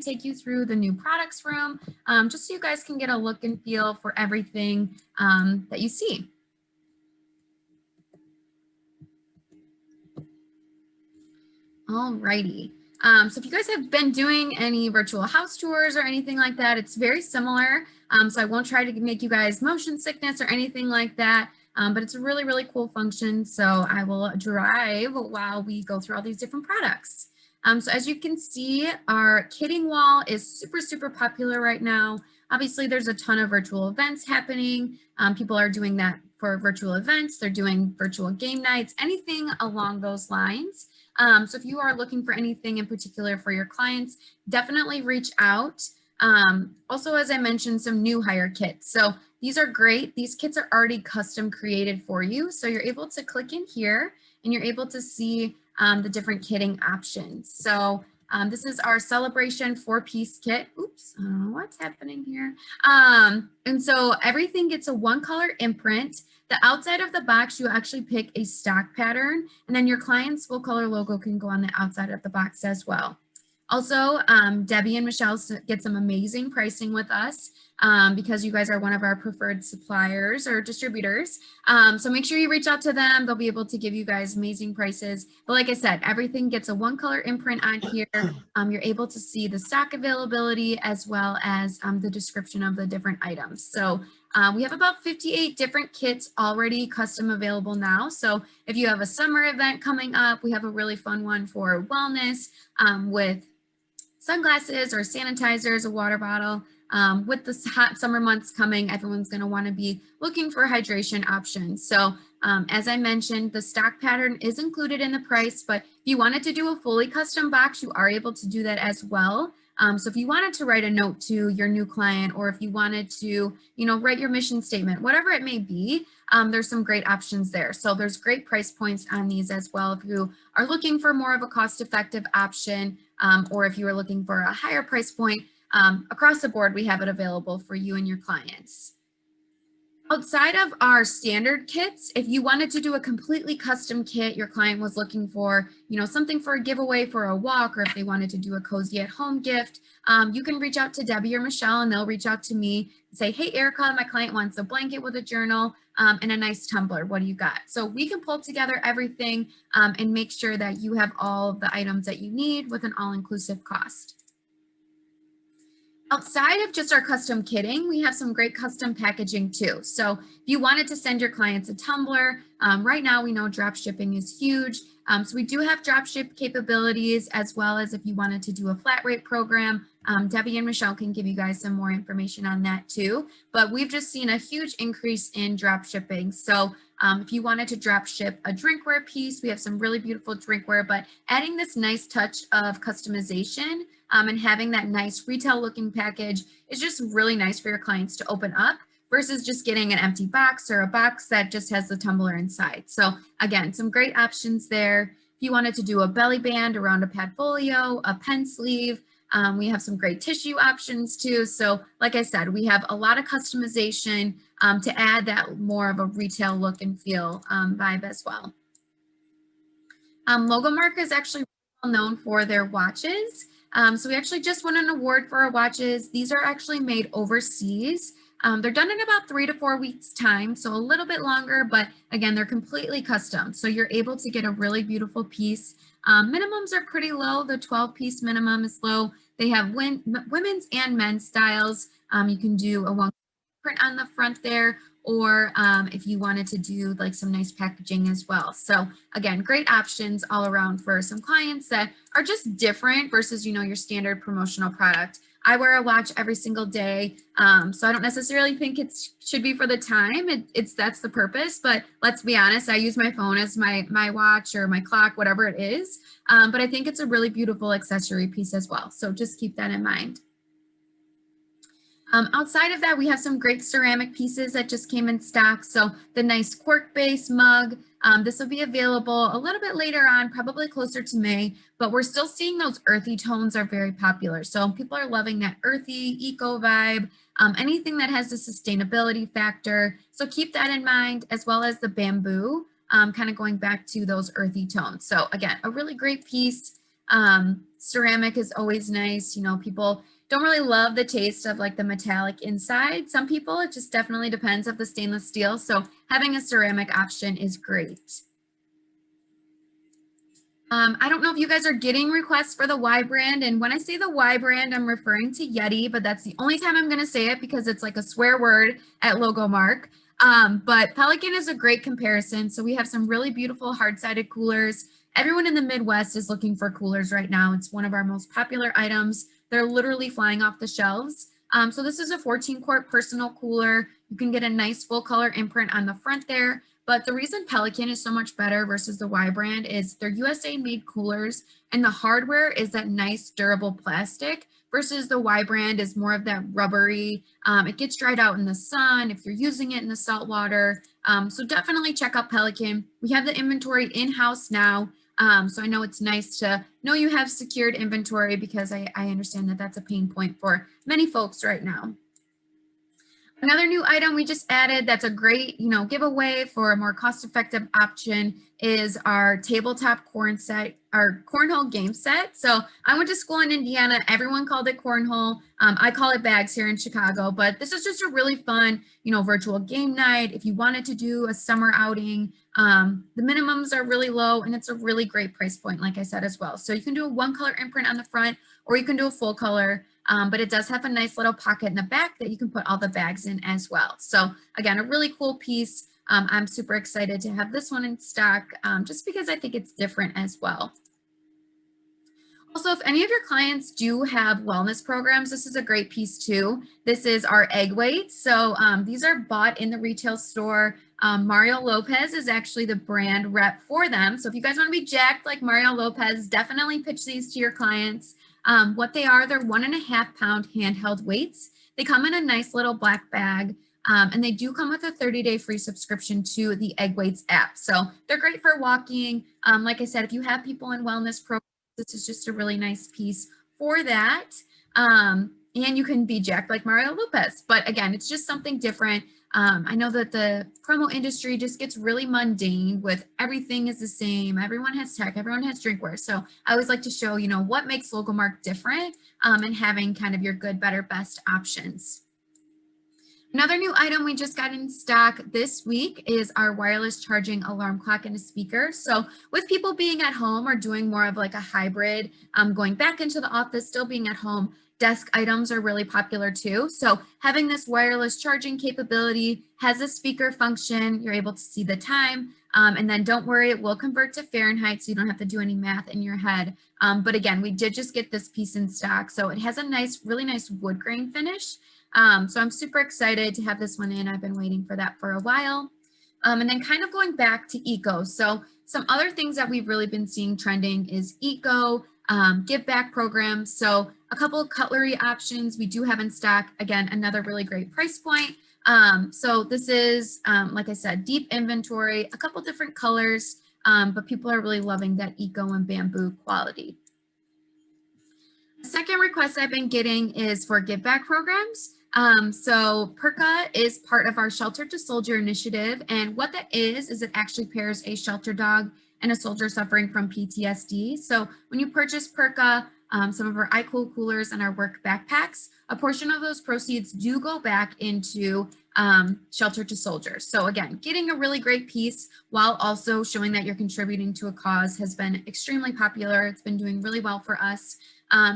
to take you through the new products room, just so you guys can get a look and feel for everything that you see. Alrighty. So if you guys have been doing any virtual house tours or anything like that, it's very similar. So I won't try to make you guys motion sickness or anything like that. But it's a really, really cool function. So I will drive while we go through all these different products. So as you can see, our kitting wall is super, super popular right now. Obviously, there's a ton of virtual events happening. People are doing that for virtual events. They're doing virtual game nights, anything along those lines. So if you are looking for anything in particular for your clients, definitely reach out. Also, as I mentioned, some new hire kits. So these are great. These kits are already custom created for you. So you're able to click in here and you're able to see the different kitting options. So this is our celebration 4-piece kit. Oops, what's happening here? And so everything gets a 1-color imprint. The outside of the box, you actually pick a stock pattern, and then your client's full color logo can go on the outside of the box as well. Also, Debbie and Michelle get some amazing pricing with us because you guys are one of our preferred suppliers or distributors. So make sure you reach out to them. They'll be able to give you guys amazing prices. But like I said, everything gets a 1-color imprint on here. You're able to see the stock availability as well as the description of the different items. So we have about 58 different kits already custom available now. So if you have a summer event coming up, we have a really fun one for wellness with sunglasses or sanitizers, a water bottle. With the hot summer months coming, everyone's going to want to be looking for hydration options. So as I mentioned, the stock pattern is included in the price, but if you wanted to do a fully custom box, you are able to do that as well. So if you wanted to write a note to your new client, or if you wanted to, write your mission statement, whatever it may be, there's some great options there. So there's great price points on these as well. If you are looking for more of a cost-effective option, or if you are looking for a higher price point, across the board, we have it available for you and your clients. Outside of our standard kits, if you wanted to do a completely custom kit, your client was looking for, something for a giveaway for a walk, or if they wanted to do a cozy at home gift, you can reach out to Debbie or Michelle and they'll reach out to me and say, hey, Erica, my client wants a blanket with a journal and a nice tumbler. What do you got? So we can pull together everything and make sure that you have all the items that you need with an all-inclusive cost. Outside of just our custom kitting, we have some great custom packaging too. So if you wanted to send your clients a tumbler, right now we know drop shipping is huge. So we do have drop ship capabilities, as well as if you wanted to do a flat rate program, Debbie and Michelle can give you guys some more information on that too. But we've just seen a huge increase in drop shipping. So if you wanted to drop ship a drinkware piece, we have some really beautiful drinkware, but adding this nice touch of customization and having that nice retail looking package is just really nice for your clients to open up versus just getting an empty box or a box that just has the tumbler inside. So again, some great options there. If you wanted to do a belly band around a padfolio, a pen sleeve, we have some great tissue options too. So like I said, we have a lot of customization to add that more of a retail look and feel vibe as well. Logomark is actually well known for their watches. So we actually just won an award for our watches. These are actually made overseas. They're done in about 3 to 4 weeks time, so a little bit longer, but again, they're completely custom. So you're able to get a really beautiful piece. Minimums are pretty low. The 12-piece minimum is low. They have women's and men's styles. You can do a one print on the front there, or if you wanted to do like some nice packaging as well. So again, great options all around for some clients that are just different versus, your standard promotional product. I wear a watch every single day, so I don't necessarily think it should be for the time. That's the purpose, but let's be honest, I use my phone as my watch or my clock, whatever it is. But I think it's a really beautiful accessory piece as well. So just keep that in mind. Outside of that, we have some great ceramic pieces that just came in stock. So the nice cork base mug, this will be available a little bit later on, probably closer to May, but we're still seeing those earthy tones are very popular. So people are loving that earthy eco vibe, anything that has the sustainability factor. So keep that in mind, as well as the bamboo, kind of going back to those earthy tones. So again, a really great piece. Ceramic is always nice. You know, people don't really love the taste of like the metallic inside. Some people, it just definitely depends of the stainless steel. So having a ceramic option is great. I don't know if you guys are getting requests for the Y brand. And when I say the Y brand, I'm referring to Yeti, but that's the only time I'm going to say it because it's like a swear word at Logomark. But Pelican is a great comparison. So we have some really beautiful hard-sided coolers. Everyone in the Midwest is looking for coolers right now. It's one of our most popular items. They're literally flying off the shelves. So this is a 14-quart personal cooler. You can get a nice full color imprint on the front there. But the reason Pelican is so much better versus the Y brand is they're USA made coolers and the hardware is that nice durable plastic versus the Y brand is more of that rubbery. It gets dried out in the sun if you're using it in the salt water. So definitely check out Pelican. We have the inventory in-house now. So I know it's nice to know you have secured inventory because I understand that that's a pain point for many folks right now. Another new item we just added that's a great, giveaway for a more cost-effective option is our tabletop cornhole game set. So I went to school in Indiana. Everyone called it cornhole. I call it bags here in Chicago, but this is just a really fun, virtual game night. If you wanted to do a summer outing, the minimums are really low and it's a really great price point, like I said, as well. So you can do a one color imprint on the front or you can do a full color. But it does have a nice little pocket in the back that you can put all the bags in as well. So again, a really cool piece. I'm super excited to have this one in stock just because I think it's different as well. Also, if any of your clients do have wellness programs, this is a great piece too. This is our egg weights. So these are bought in the retail store. Mario Lopez is actually the brand rep for them. So if you guys want to be jacked like Mario Lopez, definitely pitch these to your clients. What they are, they're 1.5 pound handheld weights. They come in a nice little black bag. And they do come with a 30-day free subscription to the Egg Weights app. So they're great for walking. Like I said, if you have people in wellness programs, this is just a really nice piece for that. And you can be jacked like Mario Lopez. But again, it's just something different. I know that the promo industry just gets really mundane with everything is the same. Everyone has tech, everyone has drinkware. So I always like to show, what makes Logomark different and having kind of your good, better, best options. Another new item we just got in stock this week is our wireless charging alarm clock and a speaker. So with people being at home or doing more of like a hybrid, going back into the office, still being at home, desk items are really popular too. So having this wireless charging capability has a speaker function. You're able to see the time. And then don't worry, it will convert to Fahrenheit, so you don't have to do any math in your head. But again, we did just get this piece in stock. So it has a nice, really nice wood grain finish. So I'm super excited to have this one in. I've been waiting for that for a while. And then kind of going back to eco. So some other things that we've really been seeing trending is eco, give back programs. So a couple of cutlery options we do have in stock. Again, another really great price point. So this is, like I said, deep inventory, a couple different colors, but people are really loving that eco and bamboo quality. The second request I've been getting is for give back programs. So Ppe is part of our Shelter to Soldier initiative. And what that is it actually pairs a shelter dog and a soldier suffering from PTSD. So when you purchase Ppe, some of our iCool coolers and our work backpacks, a portion of those proceeds do go back into Shelter to Soldiers. So again, getting a really great piece while also showing that you're contributing to a cause has been extremely popular. It's been doing really well for us.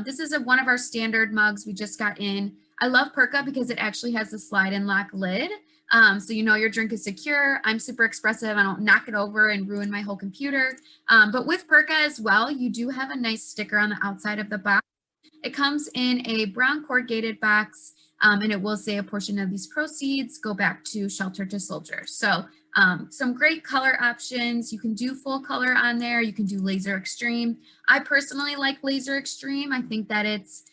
This is one of our standard mugs we just got in. I love Ppe because it actually has the slide and lock lid. So you know your drink is secure. I'm super expressive. I don't knock it over and ruin my whole computer. But with Ppe as well, you do have a nice sticker on the outside of the box. It comes in a brown corrugated box, and it will say a portion of these proceeds go back to Shelter to Soldier. So some great color options. You can do full color on there. You can do laser extreme. I personally like laser extreme. I think that it's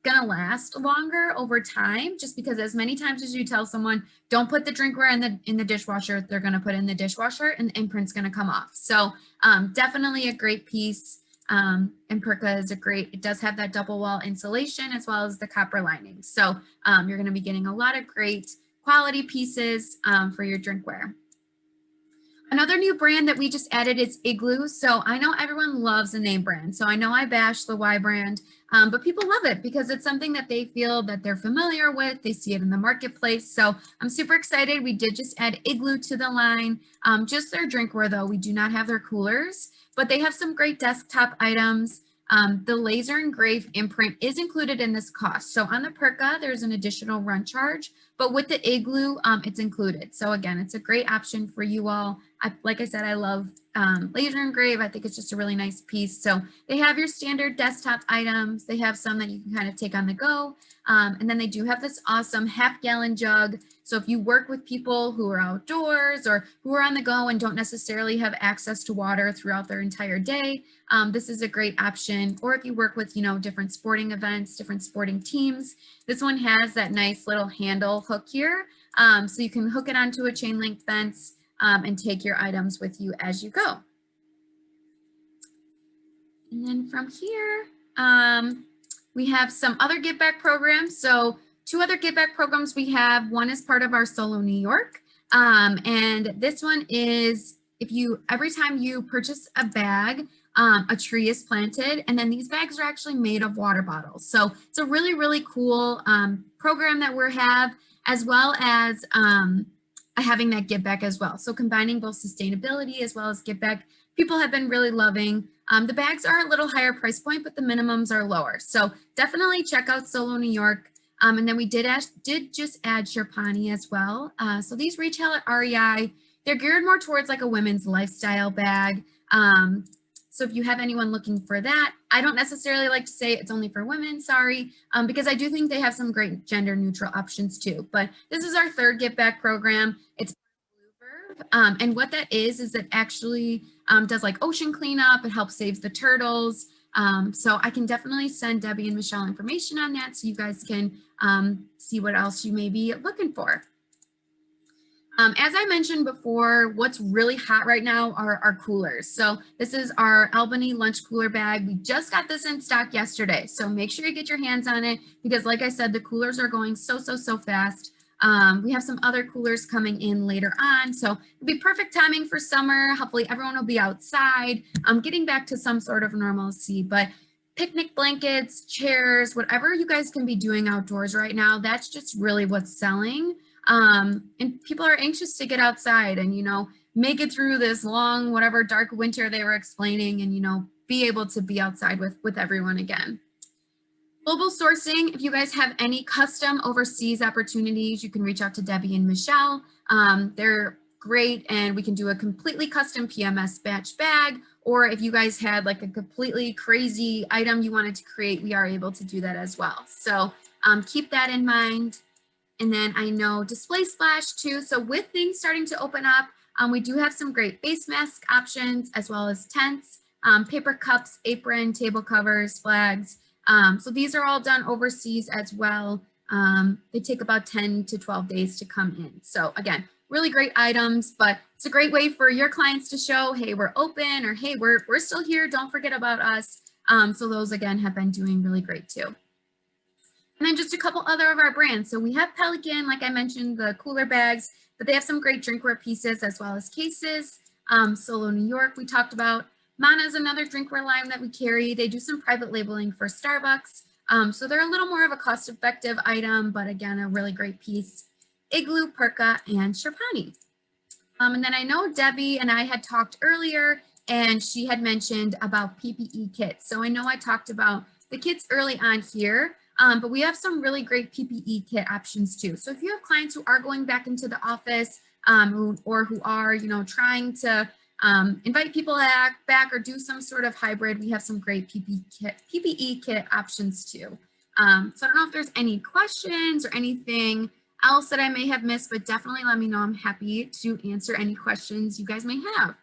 gonna last longer over time, just because as many times as you tell someone don't put the drinkware in the dishwasher, they're gonna put it in the dishwasher and the imprint's gonna come off. So definitely a great piece. And Ppe is it does have that double wall insulation as well as the copper lining. So you're gonna be getting a lot of great quality pieces for your drinkware. Another new brand that we just added is Igloo. So I know everyone loves a name brand. So I know I bash the Y brand, but people love it because it's something that they feel that they're familiar with. They see it in the marketplace. So I'm super excited. We did just add Igloo to the line. Just their drinkware though. We do not have their coolers, but they have some great desktop items. The laser engrave imprint is included in this cost. So on the Perka, there's an additional run charge, but with the Igloo, it's included. So again, it's a great option for you all. Like I said, I love laser engrave. I think it's just a really nice piece. So they have your standard desktop items. They have some that you can kind of take on the go. And then they do have this awesome half-gallon jug. So if you work with people who are outdoors or who are on the go and don't necessarily have access to water throughout their entire day, this is a great option. Or if you work with, you know, different sporting events, different sporting teams, this one has that nice little handle hook here. So you can hook it onto a chain link fence and take your items with you as you go. And then from here, we have some other give back programs. So 2 other give back programs we have. One is part of our Solo New York. And this one is every time you purchase a bag, a tree is planted, and then these bags are actually made of water bottles. So it's a really, really cool program that we have, as well as having that give back as well. So combining both sustainability as well as give back, people have been really loving. The bags are a little higher price point, but the minimums are lower. So definitely check out Solo New York. And then we did just add Sherpani as well. So these retail at REI. They're geared more towards like a women's lifestyle bag. So if you have anyone looking for that, I don't necessarily like to say it's only for women, sorry, because I do think they have some great gender neutral options too. But this is our 3rd give back program. It's and what that is it actually does like ocean cleanup. It helps save the turtles. So I can definitely send Debbie and Michelle information on that so you guys can see what else you may be looking for. As I mentioned before, what's really hot right now are our coolers. So this is our Albany lunch cooler bag. We just got this in stock yesterday. So make sure you get your hands on it because like I said, the coolers are going so fast. We have some other coolers coming in later on. So it'll be perfect timing for summer. Hopefully everyone will be outside, getting back to some sort of normalcy. But picnic blankets, chairs, whatever you guys can be doing outdoors right now, that's just really what's selling. And people are anxious to get outside and, you know, make it through this long, whatever dark winter they were explaining and, you know, be able to be outside with everyone again. Global sourcing, if you guys have any custom overseas opportunities, you can reach out to Debbie and Michelle. They're great and we can do a completely custom PMS batch bag, or if you guys had like a completely crazy item you wanted to create, we are able to do that as well. So keep that in mind. And then I know display splash too. So with things starting to open up, we do have some great face mask options as well as tents, paper cups, apron, table covers, flags. So these are all done overseas as well. They take about 10 to 12 days to come in. So again, really great items, but it's a great way for your clients to show, hey, we're open, or hey, we're still here. Don't forget about us. So those again have been doing really great too. And then just a couple other of our brands. So we have Pelican, like I mentioned, the cooler bags, but they have some great drinkware pieces as well as cases. Solo New York, we talked about. Mana is another drinkware line that we carry. They do some private labeling for Starbucks. So they're a little more of a cost-effective item, but again, a really great piece. Igloo, Perka, and Sherpani. And then I know Debbie and I had talked earlier, and she had mentioned about PPE kits. So I know I talked about the kits early on here. But we have some really great PPE kit options too. So if you have clients who are going back into the office or who are, you know, trying to invite people back or do some sort of hybrid, we have some great PPE kit options too. So I don't know if there's any questions or anything else that I may have missed, but definitely let me know. I'm happy to answer any questions you guys may have.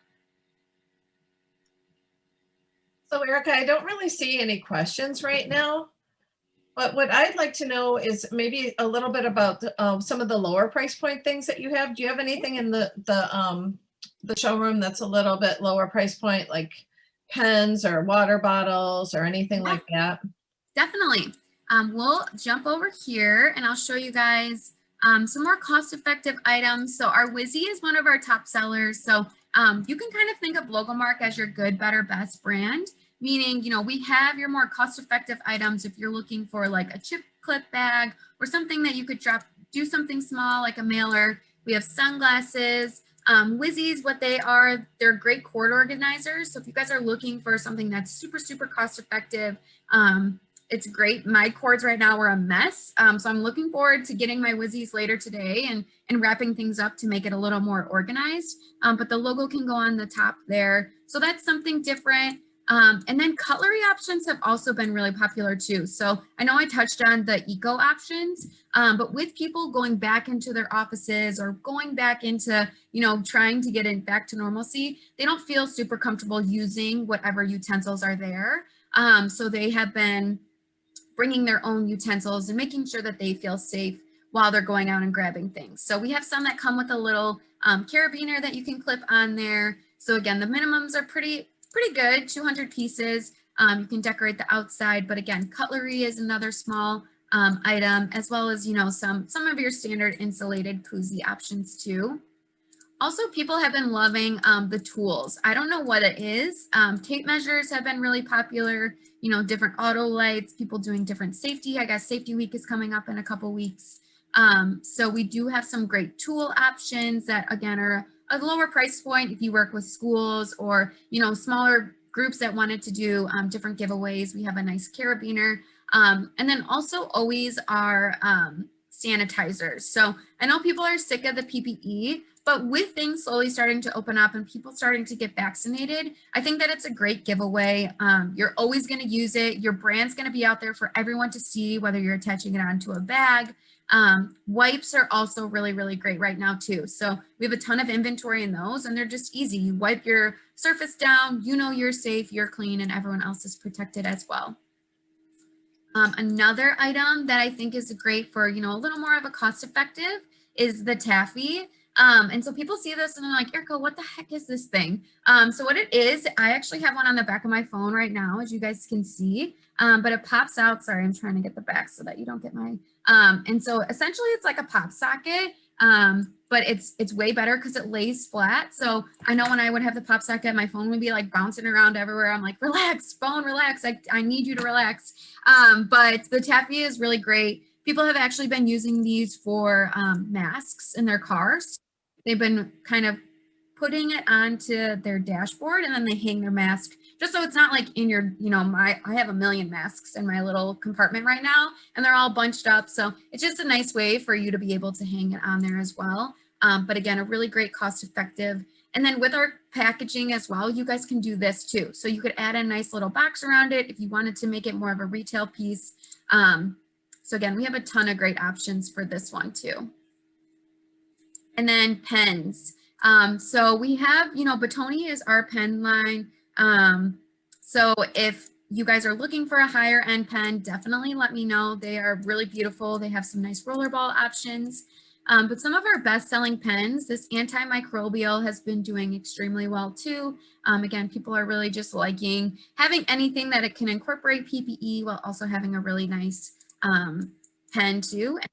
So Erica, I don't really see any questions right now. But what I'd like to know is maybe a little bit about some of the lower price point things that you have. Do you have anything in the showroom that's a little bit lower price point, like pens or water bottles or anything like that? Definitely. We'll jump over here and I'll show you guys some more cost-effective items. So our Wizzy is one of our top sellers. So You can kind of think of Logomark as your good, better, best brand, meaning, you know, we have your more cost-effective items if you're looking for like a chip clip bag or something that you could do something small like a mailer. We have sunglasses. Wizzies, what they are, they're great cord organizers. So if you guys are looking for something that's super, super cost effective, it's great. My cords right now are a mess. So I'm looking forward to getting my Wizzies later today and wrapping things up to make it a little more organized. But the logo can go on the top there. So that's something different. And then cutlery options have also been really popular too. So I know I touched on the eco options, but with people going back into their offices or going back into, you know, trying to get it back to normalcy, they don't feel super comfortable using whatever utensils are there. So they have been bringing their own utensils and making sure that they feel safe while they're going out and grabbing things. So we have some that come with a little carabiner that you can clip on there. So again, the minimums are pretty good, 200 pieces. You can decorate the outside, but again, cutlery is another small item, as well as, you know, some of your standard insulated koozie options too. Also, people have been loving the tools. I don't know what it is. Tape measures have been really popular, you know, different auto lights, people doing different safety. I guess safety week is coming up in a couple weeks. So we do have some great tool options that, again, are a lower price point if you work with schools or, you know, smaller groups that wanted to do different giveaways. We have a nice carabiner. And then also always our sanitizers. So I know people are sick of the PPE, but with things slowly starting to open up and people starting to get vaccinated, I think that it's a great giveaway. You're always going to use it. Your brand's going to be out there for everyone to see, whether you're attaching it onto a bag. Wipes are also really, really great right now too. So we have a ton of inventory in those and they're just easy. You wipe your surface down, you know you're safe, you're clean, and everyone else is protected as well. Another item that I think is great for, you know, a little more of a cost effective is the taffy. And so people see this and they're like, Erica, what the heck is this thing? So what it is, I actually have one on the back of my phone right now, as you guys can see, but it pops out. Sorry, I'm trying to get the back so that you don't get my, and so essentially it's like a pop socket, but it's way better because it lays flat. So I know when I would have the pop socket, my phone would be like bouncing around everywhere. I'm like, relax, phone, relax. I need you to relax. But the taffy is really great. People have actually been using these for masks in their cars. They've been kind of putting it onto their dashboard and then they hang their mask just so it's not like in your, you know, I have a million masks in my little compartment right now and they're all bunched up. So it's just a nice way for you to be able to hang it on there as well. But again, a really great cost effective. And then with our packaging as well, you guys can do this too. So you could add a nice little box around it if you wanted to make it more of a retail piece. So again, we have a ton of great options for this one too. And then pens. So we have, you know, Batoni is our pen line. So if you guys are looking for a higher end pen, definitely let me know. They are really beautiful. They have some nice rollerball options. But some of our best selling pens, this antimicrobial has been doing extremely well too. Again, people are really just liking having anything that it can incorporate PPE while also having a really nice pen too. And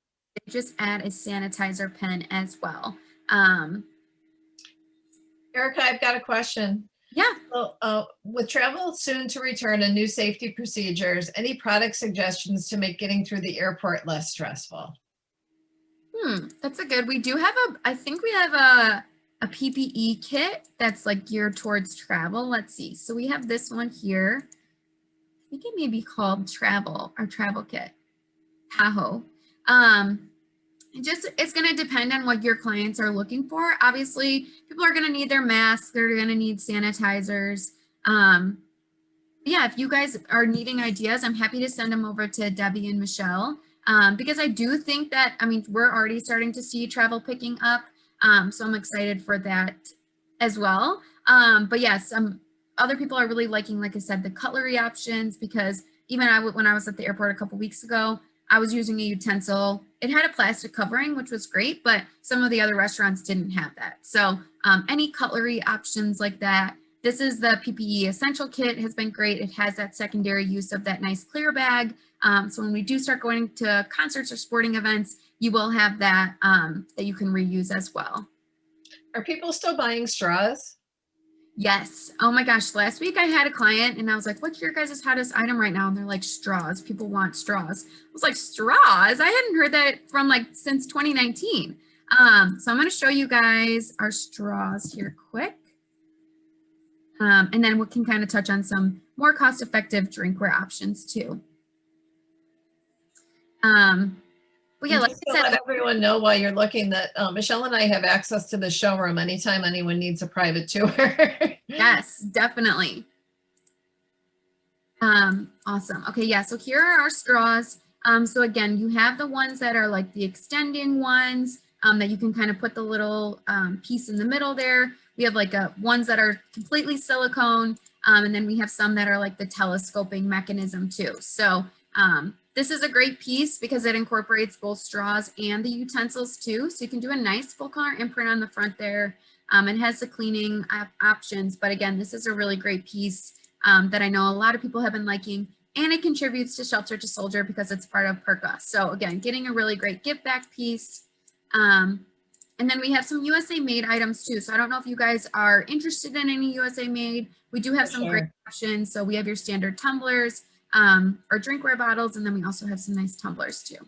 just add a sanitizer pen as well. Erica, I've got a question. Yeah. So, with travel soon to return and new safety procedures, any product suggestions to make getting through the airport less stressful? That's a good. We do have I think we have a PPE kit that's like geared towards travel. Let's see. So we have this one here. I think it may be called our travel kit. Tahoe. It's going to depend on what your clients are looking for. Obviously, people are going to need their masks. They're going to need sanitizers. Yeah, if you guys are needing ideas, I'm happy to send them over to Debbie and Michelle. Because I do think that, I mean, we're already starting to see travel picking up. So I'm excited for that as well. But yes, other people are really liking, like I said, the cutlery options, because even when I was at the airport a couple weeks ago, I was using a utensil. It had a plastic covering, which was great, but some of the other restaurants didn't have that. So any cutlery options like that. This is the PPE Essential Kit, has been great. It has that secondary use of that nice clear bag. So when we do start going to concerts or sporting events, you will have that that you can reuse as well. Are people still buying straws? Yes. Oh my gosh. Last week I had a client and I was like, what's your guys' hottest item right now? And they're like, straws. People want straws. I was like, straws? I hadn't heard that from like since 2019. So I'm going to show you guys our straws here quick. And then we can kind of touch on some more cost-effective drinkware options too. But yeah, And like just I to said, let everyone know while you're looking that Michelle and I have access to the showroom anytime anyone needs a private tour. yes, definitely. Awesome. Okay, yeah, so here are our straws. So again, you have the ones that are like the extending ones that you can kind of put the little piece in the middle there. We have like ones that are completely silicone, and then we have some that are like the telescoping mechanism too. So this is a great piece because it incorporates both straws and the utensils too. So you can do a nice full color imprint on the front there. It has the cleaning options, but again, this is a really great piece that I know a lot of people have been liking, and it contributes to Shelter to Soldier because it's part of PERCA. So again, getting a really great give back piece. And then we have some USA made items too. So I don't know if you guys are interested in any USA made. We do have some great options. So we have your standard tumblers or drinkware bottles, and then we also have some nice tumblers too.